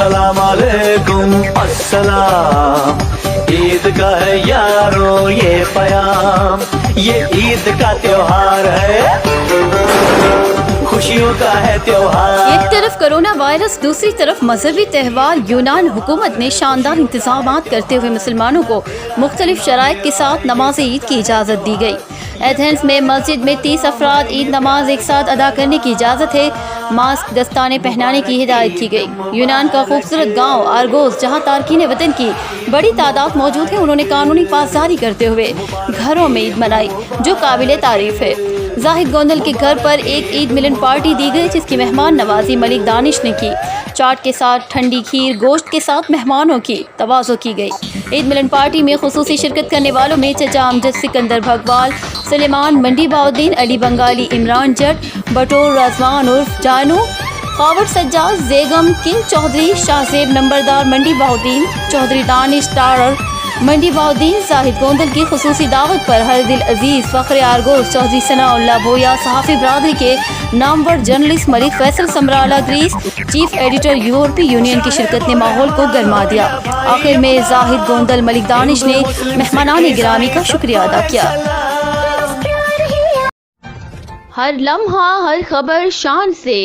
अस्सलाम वालेकुम अस्सलाम। ईद का है यारो ये पैगाम, ये ईद का त्योहार है, खुशियों का है त्योहार। एक तरफ कोरोना वायरस, दूसरी तरफ मजहबी त्यौहार। यूनान हुकूमत ने शानदार इंतजामात करते हुए मुसलमानों को मुख्तलिफ शराइत के साथ नमाज ईद की इजाज़त दी गई। एथेंस में मस्जिद में 30 अफराद ईद नमाज एक साथ अदा करने की इजाज़त है। मास्क दस्ताने पहनाने की हिदायत की गई। यूनान का खूबसूरत गांव आर्गोस, जहां तारकीन वतन की बड़ी तादाद मौजूद है, उन्होंने कानूनी पासदारी करते हुए घरों में ईद मनाई, जो काबिल तारीफ है। जाहिद गोंदल के घर पर एक ईद मिलन पार्टी दी गई, जिसकी मेहमान नवाजी मलिक दानिश ने की। चाट के साथ ठंडी खीर, गोश्त के साथ मेहमानों की तवाज़ो की गई। ईद मिलन पार्टी में खुसूसी शिरकत करने वालों में चचा अमजद सिकंदर भगवाल, सलेमान मंडी बाउद्दीन, अली बंगाली, इमरान जट, बटोर रजवान उर्फ जानू, कावड़ सज्जाद, जेगम किंग चौधरी, शाहजेब नंबरदार मंडी बाउद्दीन, चौधरी दानिश तारर मंडी बाउद्दीन। जाहिद गोंदल की खुसूसी दावत पर हर दिल अजीज फ़ख्र आरगोस, चौधरी सनाउल्लाह भोया, सहाफ़ी बरादरी के नामवर journalist Malik Faisal Samrala Greece, chief editor यूरोपीय यूनियन की शिरकत ने माहौल को गरमा दिया। आखिर में जाहिद गोंदल मलिक दानिश ने मेहमानान गिरामी का शुक्रिया अदा किया। हर लम्हा हर खबर शान से